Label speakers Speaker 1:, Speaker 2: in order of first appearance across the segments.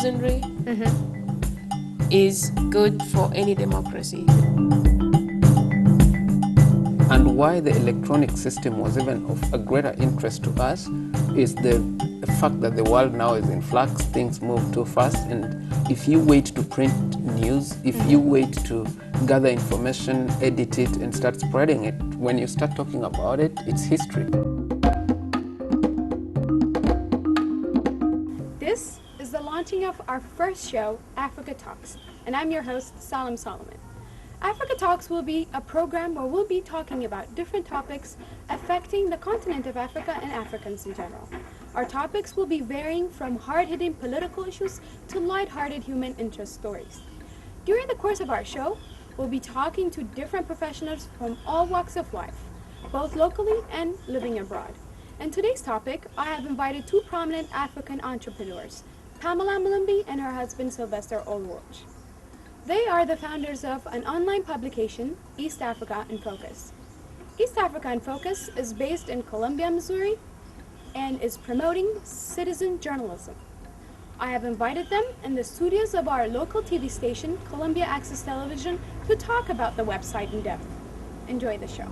Speaker 1: citizenry is good for any democracy.
Speaker 2: And why the electronic system was even of a greater interest to us is the fact that the world now is in flux, things move too fast, and if you wait to print news, if you wait to gather information, edit it, and start spreading it, when you start talking about it, it's history.
Speaker 3: This is the launching of our first show, Africa Talks, and I'm your host, Salim Solomon. Africa Talks will be a program where we'll be talking about different topics affecting the continent of Africa and Africans in general. Our topics will be varying from hard-hitting political issues to light-hearted human interest stories. During the course of our show, we'll be talking to different professionals from all walks of life, both locally and living abroad. And today's topic, I have invited two prominent African entrepreneurs, Pamela Mulumbi and her husband Sylvester Olwoch. They are the founders of an online publication, East Africa in Focus. East Africa in Focus is based in Columbia, Missouri, and is promoting citizen journalism. I have invited them in the studios of our local TV station, Columbia Access Television, to talk about the website in depth. Enjoy the show.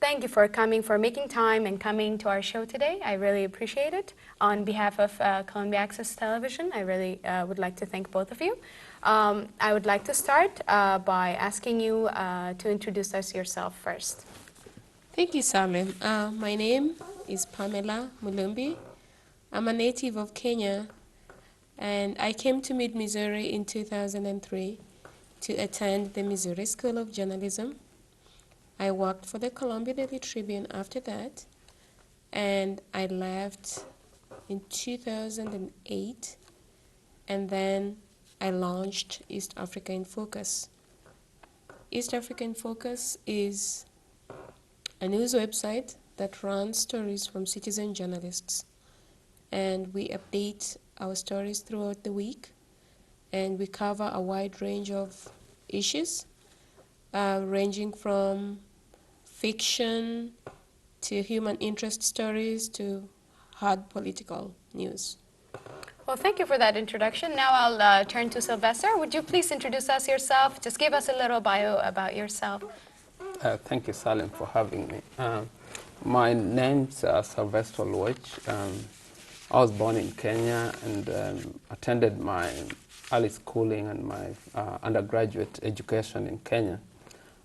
Speaker 3: Thank you for coming, for making time and coming to our show today. I really appreciate it. On behalf of Columbia Access Television, I really would like to thank both of you. I would like to start by asking you to introduce us yourself first.
Speaker 1: Thank you, Salim. My name is Pamela Mulumbi. I'm a native of Kenya, and I came to Mid-Missouri in 2003 to attend the Missouri School of Journalism. I worked for the Columbia Daily Tribune after that, and I left in 2008, and then I launched East Africa in Focus. East Africa in Focus is a news website that runs stories from citizen journalists, and we update our stories throughout the week, and we cover a wide range of issues, ranging from fiction to human interest stories to hard political news.
Speaker 3: Well, thank you for that introduction. Now I'll turn to Sylvester. Would you please introduce us yourself? Just give us a little bio about yourself.
Speaker 2: Thank you, Salim, for having me. My name's Sylvester Olwoch. I was born in Kenya and attended my early schooling and my undergraduate education in Kenya.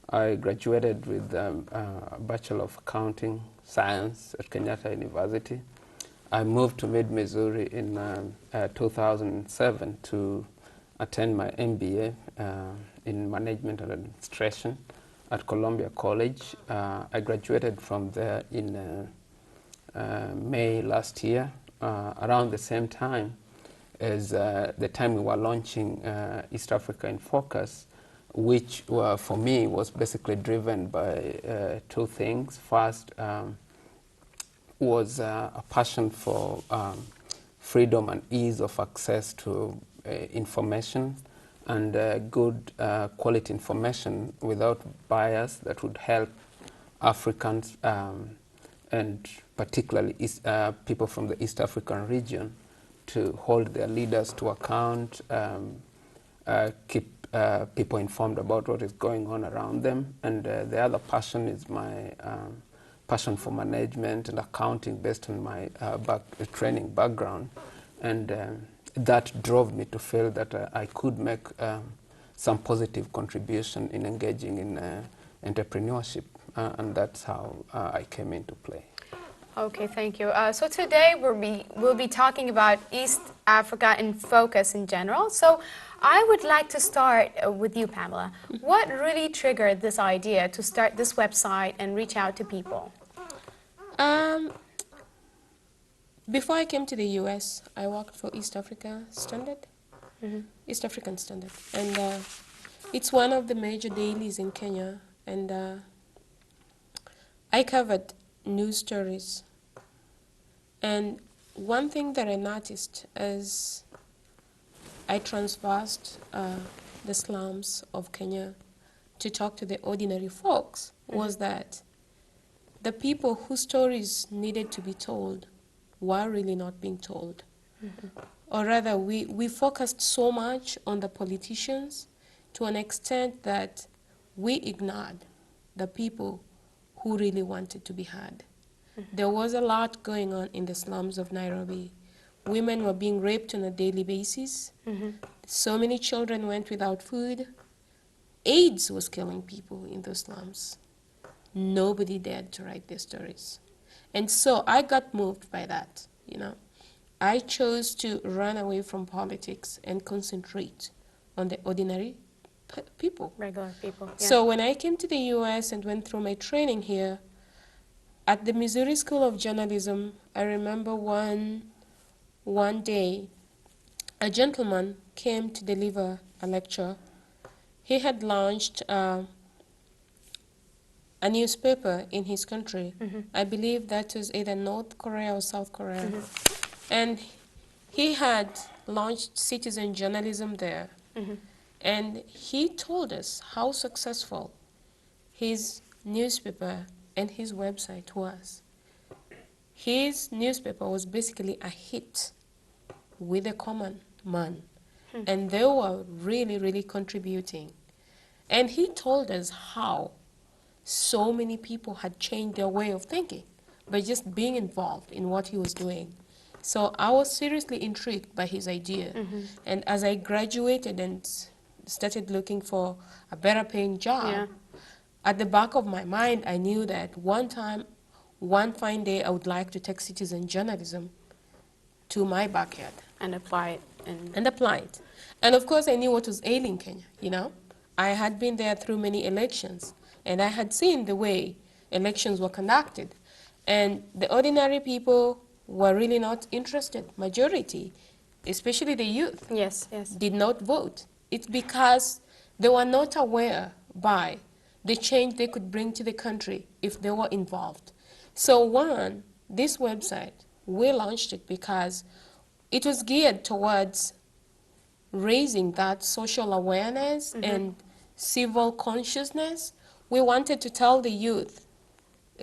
Speaker 2: I graduated with a Bachelor of Accounting Science at Kenyatta University. I moved to Mid-Missouri in 2007 to attend my MBA in Management and Administration at Columbia College. I graduated from there in May last year, around the same time as the time we were launching East Africa in Focus, which for me was basically driven by two things. First was a passion for freedom and ease of access to information and good quality information without bias that would help Africans and particularly people from the East African region to hold their leaders to account, keep people informed about what is going on around them. And the other passion is my passion for management and accounting based on my training background. And that drove me to feel that I could make some positive contribution in engaging in entrepreneurship. And that's how I came into play.
Speaker 3: Okay, thank you. So today we'll be talking about East Africa in Focus in general. So I would like to start with you, Pamela. What really triggered this idea to start this website and reach out to people?
Speaker 1: Before I came to the US, I worked for East Africa Standard, East African Standard. And it's one of the major dailies in Kenya. And I covered news stories. And one thing that I noticed as I traversed the slums of Kenya to talk to the ordinary folks was that the people whose stories needed to be told were really not being told. or rather we focused so much on the politicians to an extent that we ignored the people who really wanted to be heard. There was a lot going on in the slums of Nairobi. Women were being raped on a daily basis. So many children went without food. AIDS was killing people in those slums. Nobody dared to write their stories. And so I got moved by that, you know. I chose to run away from politics and concentrate on the ordinary people.
Speaker 3: Regular people. Yeah.
Speaker 1: So when I came to the US and went through my training here, at the Missouri School of Journalism, I remember one day, a gentleman came to deliver a lecture. He had launched a newspaper in his country. I believe that was either North Korea or South Korea. And he had launched citizen journalism there. And he told us how successful his newspaper and his website was. His newspaper was basically a hit with the common man. And they were really, really contributing. And he told us how so many people had changed their way of thinking by just being involved in what he was doing. So I was seriously intrigued by his idea. And as I graduated and started looking for a better paying job, at the back of my mind, I knew that one fine day, I would like to take citizen journalism to my backyard.
Speaker 3: And apply it.
Speaker 1: And apply it. And of course, I knew what was ailing Kenya, you know. I had been there through many elections, and I had seen the way elections were conducted. And the ordinary people were really not interested. Majority, especially the youth, did not vote. It's because they were not aware by the change they could bring to the country if they were involved. So one, this website, we launched it because it was geared towards raising that social awareness and civil consciousness. We wanted to tell the youth,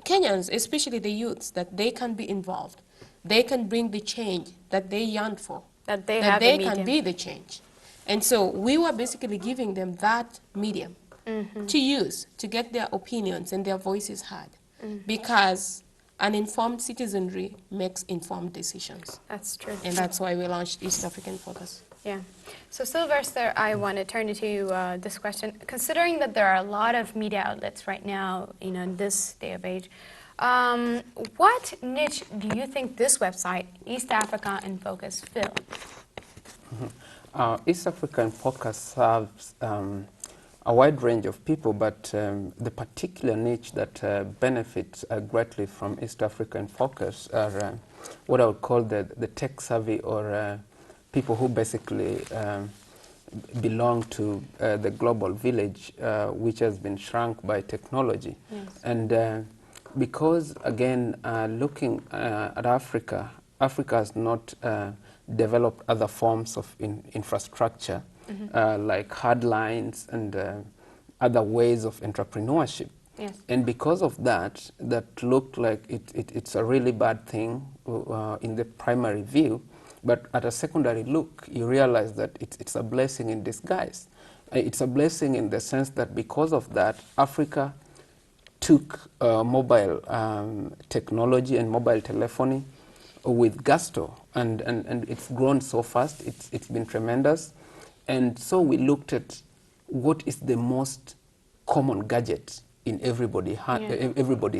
Speaker 1: Kenyans, especially the youths, that they can be involved. They can bring the change that they yearn for.
Speaker 3: That they
Speaker 1: can be the change. And so we were basically giving them that medium to use to get their opinions and their voices heard. Because an informed citizenry makes informed decisions.
Speaker 3: That's true.
Speaker 1: And that's why we launched East African Focus.
Speaker 3: Yeah. So Sylvester, I want to turn to you this question. Considering that there are a lot of media outlets right now, you know, in this day of age, what niche do you think this website, East Africa in Focus, fill?
Speaker 2: East Africa in Focus serves a wide range of people, but the particular niche that benefits greatly from East Africa in Focus are what I would call the tech savvy, or people who basically belong to the global village, which has been shrunk by technology. And because, again, looking at Africa, Africa has not developed other forms of infrastructure, like hard lines and other ways of entrepreneurship. And because of that, that looked like it's a really bad thing in the primary view. But at a secondary look, you realize that it's a blessing in disguise. It's a blessing in the sense that because of that, Africa took mobile technology and mobile telephony with gusto, and it's grown so fast. It's been tremendous. And so we looked at what is the most common gadget in everybody's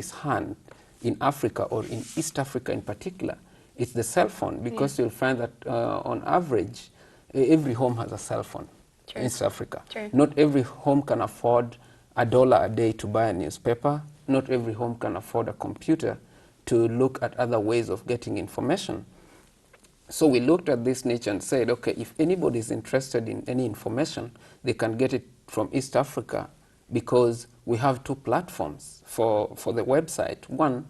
Speaker 2: hand in Africa, or in East Africa in particular. It's the cell phone, because you'll find that on average, every home has a cell phone in East Africa. Not every home can afford $1 a day to buy a newspaper. Not every home can afford a computer to look at other ways of getting information. So we looked at this niche and said, okay, if anybody is interested in any information, they can get it from East Africa, because we have two platforms for the website. One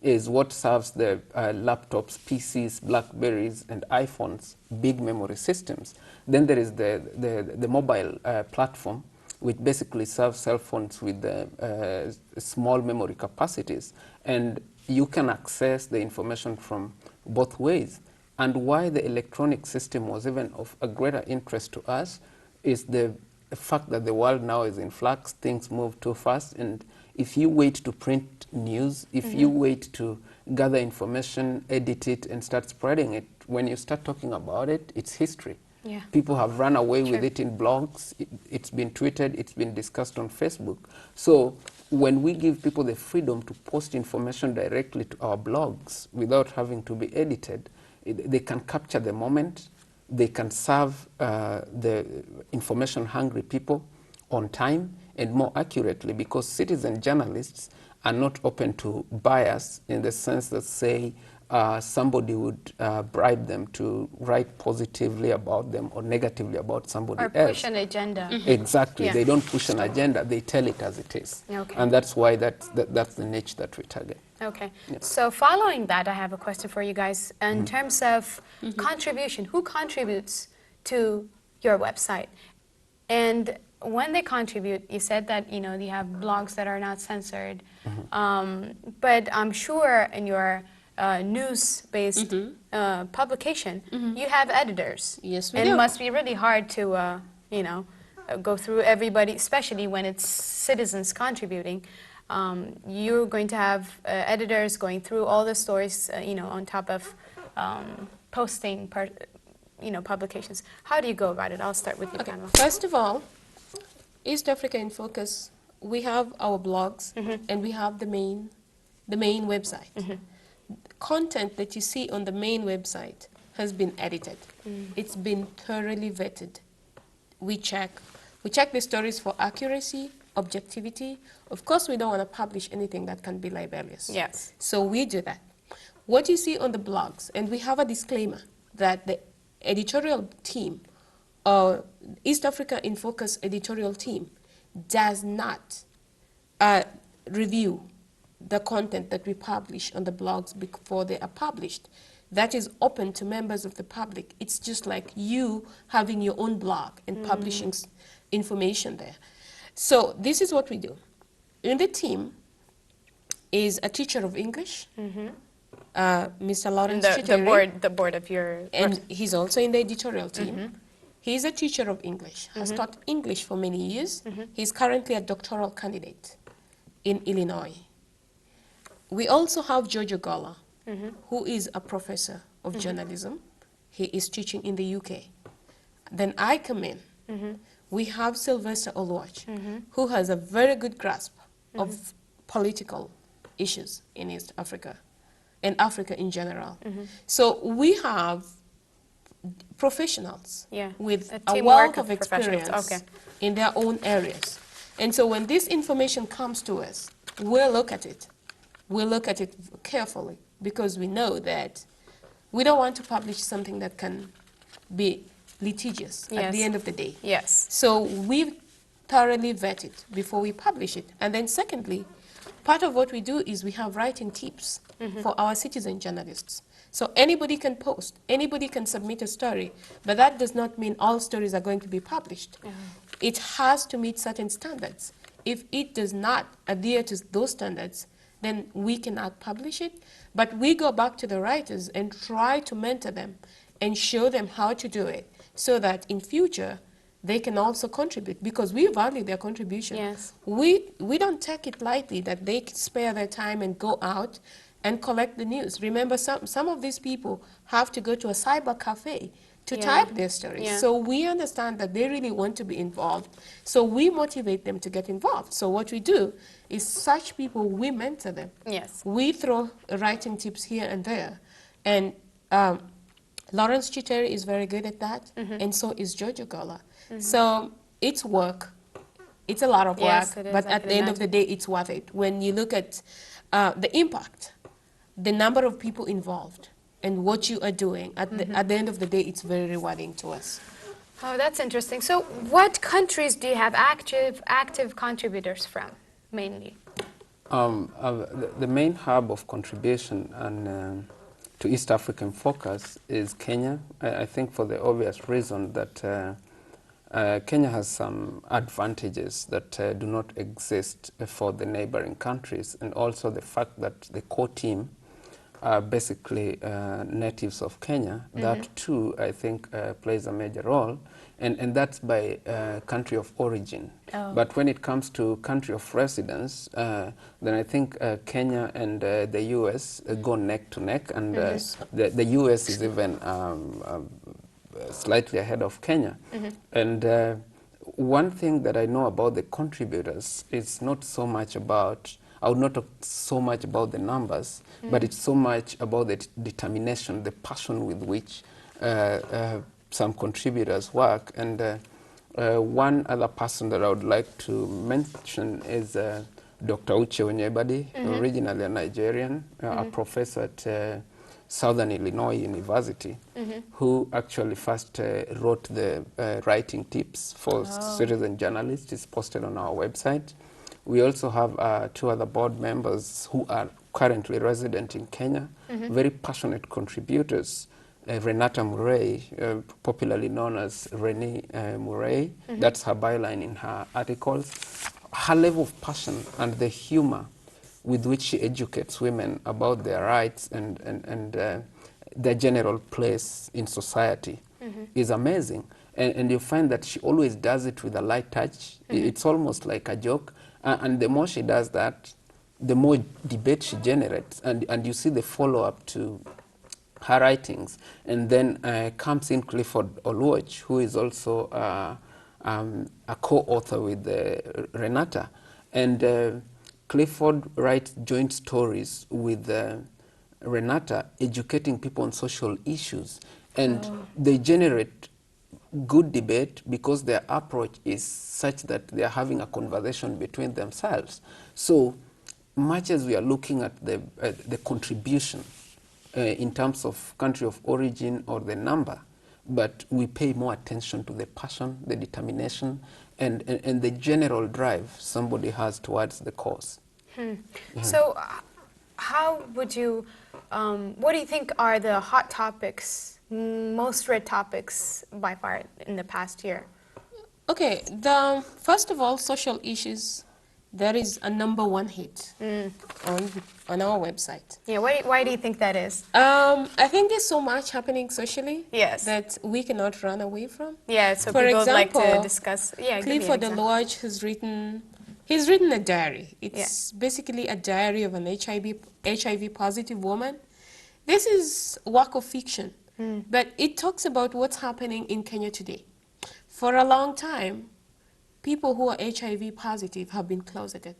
Speaker 2: is what serves the laptops, PCs, Blackberries, and iPhones, big memory systems. Then there is the mobile platform, which basically serves cell phones with small memory capacities. And you can access the information from both ways. And why the electronic system was even of a greater interest to us is the fact that the world now is in flux, things move too fast, and if you wait to print news, if you wait to gather information, edit it, and start spreading it, when you start talking about it, it's history.
Speaker 3: Yeah.
Speaker 2: People have run away with
Speaker 3: True.
Speaker 2: it in blogs, it's been tweeted, it's been discussed on Facebook. So when we give people the freedom to post information directly to our blogs without having to be edited, they can capture the moment, they can serve the information-hungry people on time and more accurately, because citizen journalists are not open to bias in the sense that, say, somebody would bribe them to write positively about them or negatively about somebody
Speaker 3: Or
Speaker 2: else.
Speaker 3: push an agenda.
Speaker 2: Exactly.
Speaker 3: Yeah.
Speaker 2: They don't push an agenda, they tell it as it is.
Speaker 3: Okay.
Speaker 2: And that's why that's the niche that we target.
Speaker 3: Okay. So following that, I have a question for you guys. In terms of contribution, who contributes to your website? And when they contribute, you said that, you know, you have blogs that are not censored. But I'm sure in your news-based publication, you have editors.
Speaker 1: Yes, we
Speaker 3: and
Speaker 1: do.
Speaker 3: it must be really hard to, you know, go through everybody, especially when it's citizens contributing. You're going to have editors going through all the stories, you know, on top of posting, you know, publications. How do you go about it? I'll start with you,
Speaker 1: Okay.
Speaker 3: Pamela.
Speaker 1: First of all, East Africa in Focus, we have our blogs and we have the main website. Content that you see on the main website has been edited. It's been thoroughly vetted. We check the stories for accuracy, objectivity. Of course, we don't want to publish anything that can be libelous.
Speaker 3: Yes.
Speaker 1: So we do that. What you see on the blogs, and we have a disclaimer that the editorial team, or East Africa in Focus editorial team, does not review the content that we publish on the blogs before they are published. That is open to members of the public. It's just like you having your own blog and publishing information there. So this is what we do. In the team is a teacher of English, Mr. Lawrence Chitere,
Speaker 3: The board of your
Speaker 1: and he's also in the editorial team. He's a teacher of English, has taught English for many years. He's currently a doctoral candidate in Illinois. We also have Jojo Gola, who is a professor of journalism. He is teaching in the UK. Then I come in. We have Sylvester Oluwach, who has a very good grasp of political issues in East Africa and Africa in general. So we have professionals with a
Speaker 3: teamwork
Speaker 1: wealth of
Speaker 3: professionals.
Speaker 1: experience in their own areas. And so when this information comes to us, we'll look at it. We'll look at it carefully, because we know that we don't want to publish something that can be litigious at the end of the day.
Speaker 3: Yes.
Speaker 1: So we thoroughly vet it before we publish it. And then secondly, part of what we do is we have writing tips for our citizen journalists. So anybody can post, anybody can submit a story, but that does not mean all stories are going to be published. It has to meet certain standards. If it does not adhere to those standards, then we cannot publish it. But we go back to the writers and try to mentor them and show them how to do it, so that in future they can also contribute, because we value their contribution.
Speaker 3: Yes.
Speaker 1: We don't take it lightly that they spare their time and go out and collect the news. Remember, some of these people have to go to a cyber cafe to type their stories. So we understand that they really want to be involved. So we motivate them to get involved. So what we do is such people, we mentor them.
Speaker 3: Yes.
Speaker 1: We throw writing tips here and there. And Lawrence Chitere is very good at that, and so is Jojo Gola. So it's work. It's a lot of work,
Speaker 3: Yes, it is,
Speaker 1: but
Speaker 3: I
Speaker 1: at
Speaker 3: can
Speaker 1: the end of the day, it's worth it. When you look at the impact, the number of people involved, and what you are doing, at the end of the day, it's very rewarding to us.
Speaker 3: Oh, that's interesting. So what countries do you have active contributors from, mainly?
Speaker 2: The main hub of contribution and to East African Focus is Kenya. I think for the obvious reason that Kenya has some advantages that do not exist for the neighboring countries, and also the fact that the core team are basically natives of Kenya. That too, I think, plays a major role, and that's by country of origin. But when it comes to country of residence, then I think Kenya and the US go neck to neck, and the US is even slightly ahead of Kenya. And one thing that I know about the contributors is not so much about, I would not talk so much about the numbers, but it's so much about the determination, the passion with which some contributors work. And one other person that I would like to mention is Dr. Uche Onyebadi, originally a Nigerian, a professor at Southern Illinois University, who actually first wrote the writing tips for citizen journalists. It's posted on our website. We also have 2 other board members who are currently resident in Kenya, very passionate contributors. Renata Murray, popularly known as Renee Murray, that's her byline in her articles. Her level of passion and the humor with which she educates women about their rights and their general place in society is amazing. And you find that she always does it with a light touch. It's almost like a joke. And the more she does that, the more debate she generates. And you see the follow-up to her writings. And then comes in Clifford Oluoch, who is also a co-author with Renata. And Clifford writes joint stories with Renata, educating people on social issues. And they generate good debate because their approach is such that they are having a conversation between themselves. So much as we are looking at the contribution in terms of country of origin or the number, but we pay more attention to the passion, the determination, and the general drive somebody has towards the cause.
Speaker 4: So how would you, what do you think are the hot topics, most read topics by far in the past year?
Speaker 1: Okay, first of all, social issues. There is a #1 hit on our website.
Speaker 4: Yeah, why do you think that is?
Speaker 1: I think there's so much happening socially that we cannot run away from.
Speaker 4: Yeah, so
Speaker 1: For
Speaker 4: people
Speaker 1: example,
Speaker 4: like to discuss. Yeah,
Speaker 1: Clifford Oluoch has written a diary. It's basically a diary of an HIV positive woman. This is a work of fiction, but it talks about what's happening in Kenya today. For a long time, people who are HIV positive have been closeted.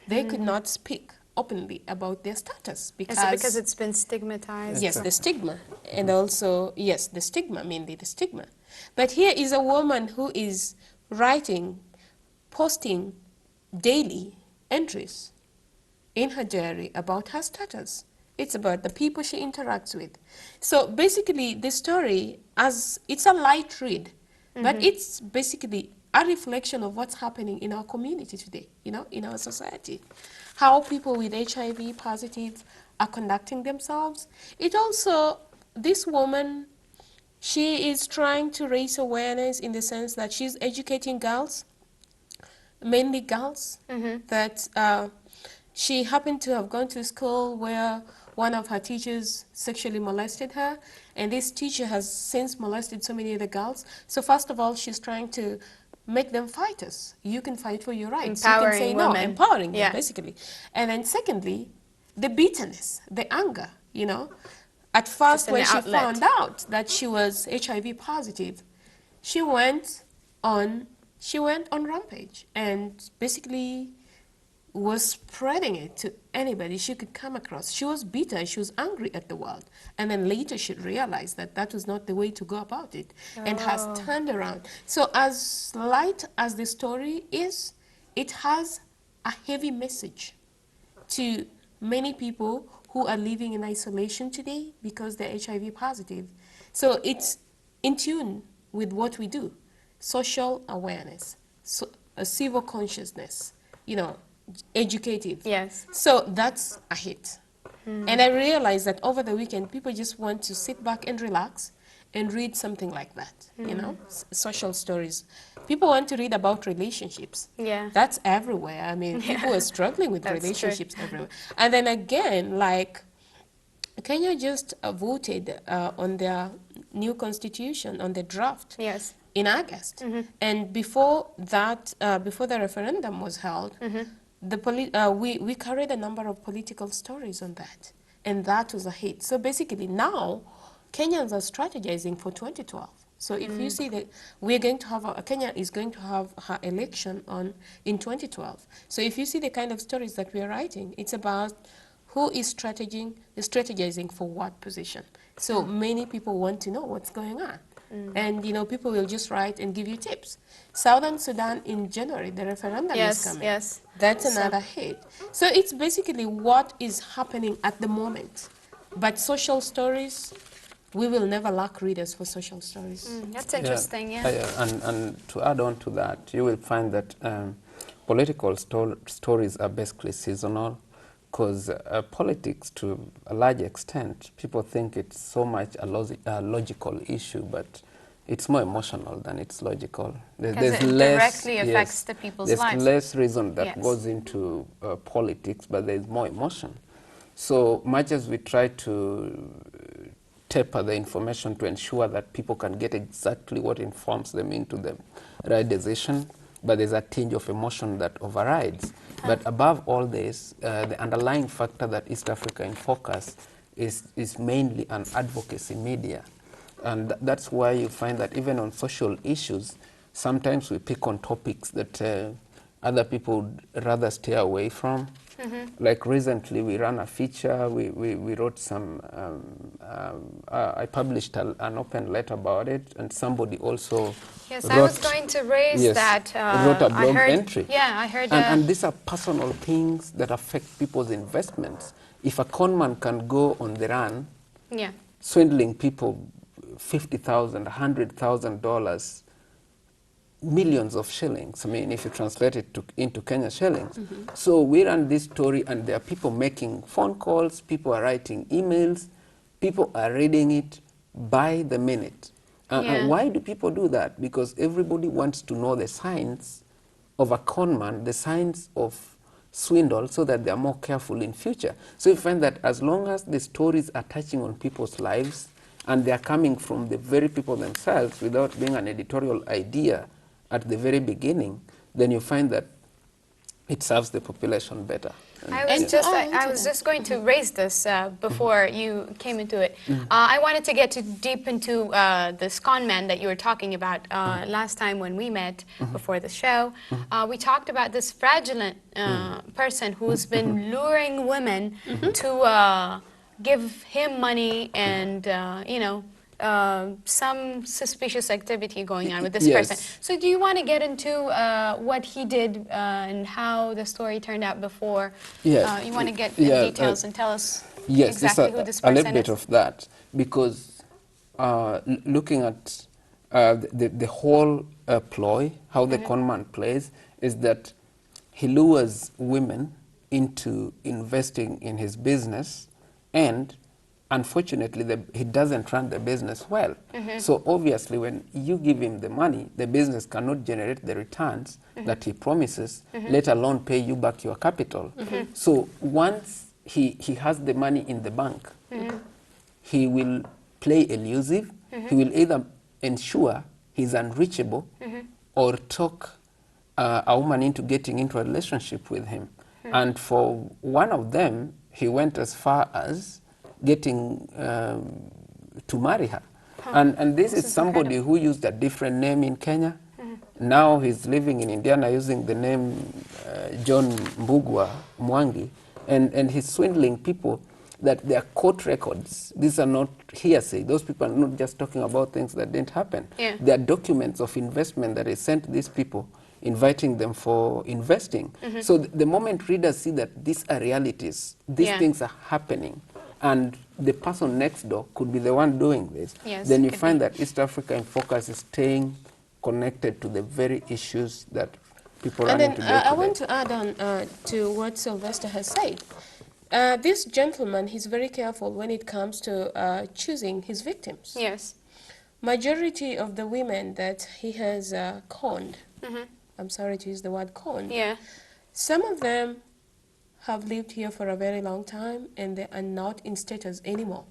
Speaker 1: They could not speak openly about their status
Speaker 4: because it's been stigmatized.
Speaker 1: Yes, the stigma. And also, yes, the stigma, mainly the stigma. But here is a woman who is writing, posting daily entries in her diary about her status. It's about the people she interacts with. So basically, the story, as it's a light read, but it's basically a reflection of what's happening in our community today, you know, in our society. How people with HIV positive are conducting themselves. It also, this woman, she is trying to raise awareness in the sense that she's educating girls, mainly girls, that she happened to have gone to school where one of her teachers sexually molested her, and this teacher has since molested so many other girls. So first of all, she's trying to make them fighters. You can fight for your rights.
Speaker 4: Empowering
Speaker 1: you can say
Speaker 4: women.
Speaker 1: no, empowering them, basically. And then secondly, the bitterness, the anger, you know. At first, when she found out that she was HIV positive, she went on rampage and basically was spreading it to anybody she could come across. She was bitter, she was angry at the world. And then later she realized that that was not the way to go about it and has turned around. So as light as the story is, it has a heavy message to many people who are living in isolation today because they're HIV positive. So it's in tune with what we do. Social awareness, so a civil consciousness, you know, educative.
Speaker 4: Yes.
Speaker 1: So that's a hit. And I realized that over the weekend, people just want to sit back and relax and read something like that, you know, social stories. People want to read about relationships.
Speaker 4: Yeah.
Speaker 1: That's everywhere. I mean, people are struggling with relationships everywhere. And then again, like Kenya just voted on their new constitution, on the draft,
Speaker 4: Yes.
Speaker 1: in August. And before that, before the referendum was held, we carried a number of political stories on that, and that was a hit. So basically now, Kenyans are strategizing for 2012. So if you see that we're going to have Kenya is going to have her election in 2012. So if you see the kind of stories that we are writing, it's about who is strategizing for what position. So many people want to know what's going on. And, you know, people will just write and give you tips. Southern Sudan in January, the referendum is
Speaker 4: Yes,
Speaker 1: coming.
Speaker 4: yes.
Speaker 1: That's
Speaker 4: So-
Speaker 1: another hit. So it's basically what is happening at the moment. But social stories, we will never lack readers for social stories.
Speaker 4: That's interesting, yeah.
Speaker 2: And to add on to that, you will find that political stories are basically seasonal, because politics, to a large extent, people think it's so much a logical issue, but it's more emotional than it's logical.
Speaker 4: Because it directly affects the people's lives.
Speaker 2: There's less reason that
Speaker 4: Yes.
Speaker 2: goes into politics, but there's more emotion. So much as we try to taper the information to ensure that people can get exactly what informs them into the right decision, but there's a tinge of emotion that overrides. But above all this, the underlying factor that East Africa in Focus is mainly an advocacy media. And that's why you find that even on social issues, sometimes we pick on topics that other people would rather stay away from. Like recently, we ran a feature, we wrote some, I published an open letter about it, and somebody also
Speaker 4: Yes,
Speaker 2: wrote,
Speaker 4: I was going to raise that.
Speaker 2: wrote a blog
Speaker 4: I heard,
Speaker 2: entry.
Speaker 4: Yeah, I heard.
Speaker 2: And these are personal things that affect people's investments. If a conman can go on the run,
Speaker 4: yeah.
Speaker 2: swindling people $50,000, $100,000, millions of shillings. I mean, if you translate it into Kenya shillings. So we ran this story, and there are people making phone calls, people are writing emails, people are reading it by the minute.
Speaker 4: Yeah.
Speaker 2: And why do people do that? Because everybody wants to know the signs of a conman, the signs of swindle, so that they are more careful in future. So you find that as long as the stories are touching on people's lives, and they are coming from the very people themselves without being an editorial idea at the very beginning, then you find that it serves the population better.
Speaker 4: I was just going to raise this before you came into it. I wanted to get deep into this con man that you were talking about last time when we met before the show. We talked about this fraudulent person who's been luring women to give him money and, you know, some suspicious activity going on with this
Speaker 2: Yes.
Speaker 4: person. So do you want to get into what he did and how the story turned out before?
Speaker 2: Yes.
Speaker 4: You want to get in details and tell us
Speaker 2: Yes,
Speaker 4: exactly who this
Speaker 2: a
Speaker 4: person
Speaker 2: little bit
Speaker 4: is?
Speaker 2: of that, because looking at the whole ploy, how the conman plays, is that he lures women into investing in his business, and unfortunately, he doesn't run the business well. So obviously, when you give him the money, the business cannot generate the returns that he promises, let alone pay you back your capital. So once he has the money in the bank, he will play elusive. He will either ensure he's unreachable or talk a woman into getting into a relationship with him. And for one of them, he went as far as getting to marry her. And this is somebody who used a different name in Kenya. Now he's living in Indiana using the name John Mbugua Mwangi, and he's swindling people that their court records, these are not hearsay. Those people are not just talking about things that didn't happen.
Speaker 4: Yeah.
Speaker 2: They are documents of investment that he sent these people, inviting them for investing. So the moment readers see that these are realities, these
Speaker 4: Yeah.
Speaker 2: things are happening, and the person next door could be the one doing this,
Speaker 4: Yes,
Speaker 2: then you
Speaker 4: could
Speaker 2: find
Speaker 4: be.
Speaker 2: that East Africa in Focus is staying connected to the very issues that people
Speaker 1: And
Speaker 2: run
Speaker 1: then
Speaker 2: into day to
Speaker 1: I
Speaker 2: day.
Speaker 1: want to add on to what Sylvester has said. This gentleman, he's very careful when it comes to choosing his victims.
Speaker 4: Yes.
Speaker 1: Majority of the women that he has conned, I'm sorry to use the word conned,
Speaker 4: Yeah.
Speaker 1: some of them have lived here for a very long time and they are not in status anymore.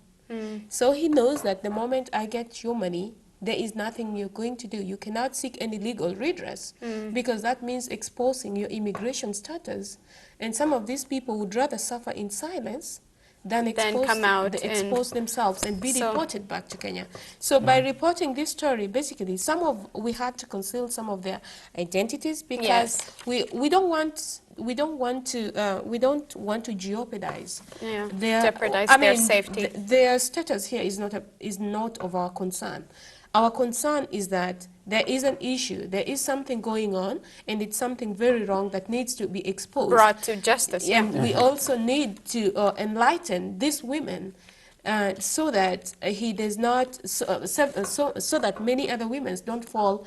Speaker 1: So he knows that the moment I get your money, there is nothing you're going to do. You cannot seek any legal redress because that means exposing your immigration status. And some of these people would rather suffer in silence than expose themselves and be deported back to Kenya. So by reporting this story, basically, we had to conceal some of their identities because we don't want to jeopardize
Speaker 4: their safety.
Speaker 1: Their status here is not of our concern. Our concern is that there is an issue, there is something going on, and it's something very wrong that needs to be exposed.
Speaker 4: Brought to justice, yeah.
Speaker 1: And we also need to enlighten these women so that he does not, so that many other women don't fall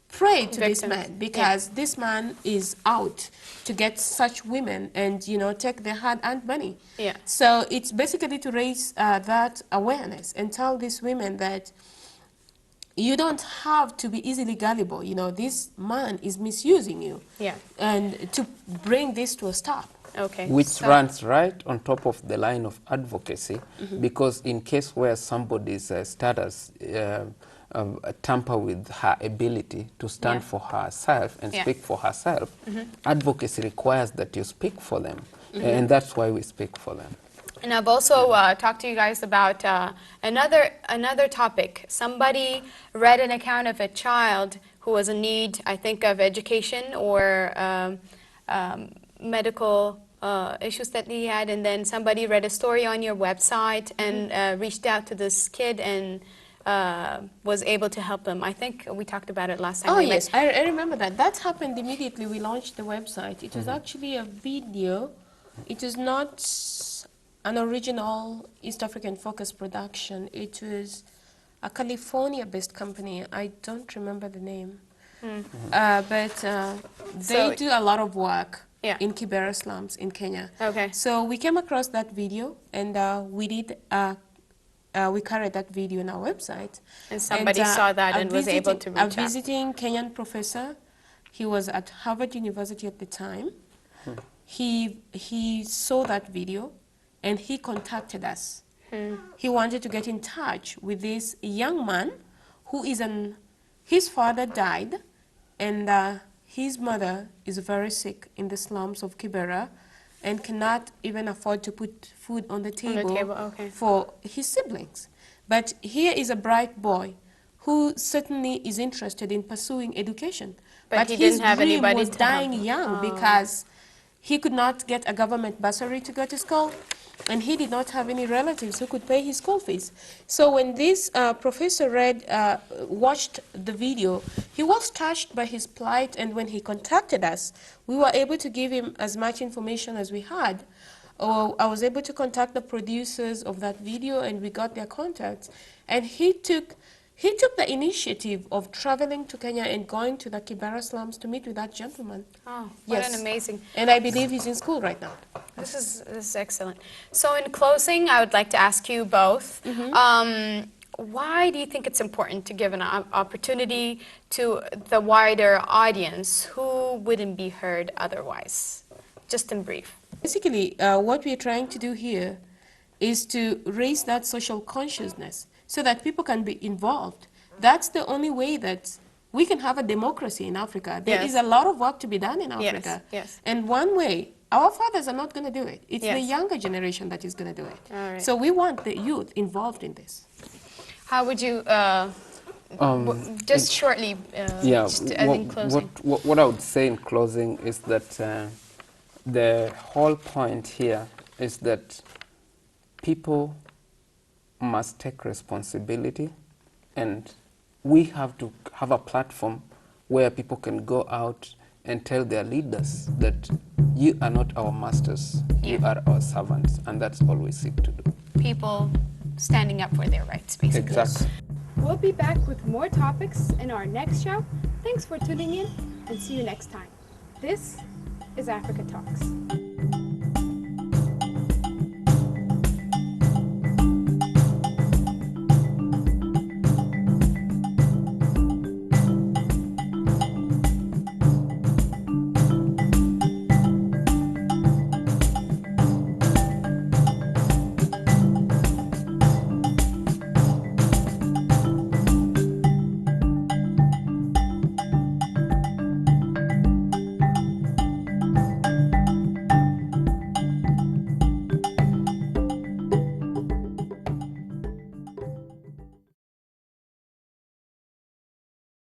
Speaker 1: prey to this man, because this man is out to get such women and, you know, take their hard-earned money.
Speaker 4: Yeah.
Speaker 1: So it's basically to raise that awareness and tell these women that you don't have to be easily gullible. You know, this man is misusing you.
Speaker 4: Yeah.
Speaker 1: And to bring this to a stop.
Speaker 4: Okay.
Speaker 2: Which runs right on top of the line of advocacy, because in case where somebody's status tamper with her ability to stand for herself and speak for herself, advocacy requires that you speak for them. And that's why we speak for them.
Speaker 4: And I've also talked to you guys about another topic. Somebody read an account of a child who was in need, I think, of education or medical issues that he had, and then somebody read a story on your website and reached out to this kid and was able to help him. I think we talked about it last time.
Speaker 1: Oh, yes, I remember that. That happened immediately we launched the website. It was actually a video. It was not an original East African focus production. It was a California-based company. I don't remember the name. But they do a lot of work in Kibera slums in Kenya.
Speaker 4: Okay.
Speaker 1: So we came across that video and we carried that video on our website.
Speaker 4: And somebody saw that and was able to reach out.
Speaker 1: A visiting Kenyan professor, he was at Harvard University at the time. He saw that video and he contacted us. He wanted to get in touch with this young man who is his father died and his mother is very sick in the slums of Kibera and cannot even afford to put food on the table, for his siblings. But here is a bright boy who certainly is interested in pursuing education. But
Speaker 4: he
Speaker 1: his
Speaker 4: didn't have
Speaker 1: dream
Speaker 4: anybody
Speaker 1: was
Speaker 4: to
Speaker 1: dying
Speaker 4: help.
Speaker 1: young because he could not get a government bursary to go to school, and he did not have any relatives who could pay his school fees. So when this professor watched the video, he was touched by his plight, and when he contacted us, we were able to give him as much information as we had. I was able to contact the producers of that video, and we got their contacts, and he took the initiative of traveling to Kenya and going to the Kibera slums to meet with that gentleman.
Speaker 4: Oh, what an amazing...
Speaker 1: And I believe he's in school right now.
Speaker 4: This is excellent. So in closing, I would like to ask you both, why do you think it's important to give an opportunity to the wider audience who wouldn't be heard otherwise? Just in brief.
Speaker 1: Basically, what we're trying to do here is to raise that social consciousness so that people can be involved. That's the only way that we can have a democracy in Africa. There is a lot of work to be done in Africa.
Speaker 4: Yes.
Speaker 1: And one way, our fathers are not going to do it. It's the younger generation that is going to do it.
Speaker 4: All right.
Speaker 1: So we want the youth involved in this.
Speaker 4: How would you, just shortly, just in closing.
Speaker 2: What I would say in closing is that the whole point here is that people must take responsibility, and we have to have a platform where people can go out and tell their leaders that you are not our masters, you are our servants, and that's all we seek to do.
Speaker 4: People standing up for their rights, basically.
Speaker 2: Exactly.
Speaker 3: We'll be back with more topics in our next show. Thanks for tuning in, and see you next time. This is Africa Talks.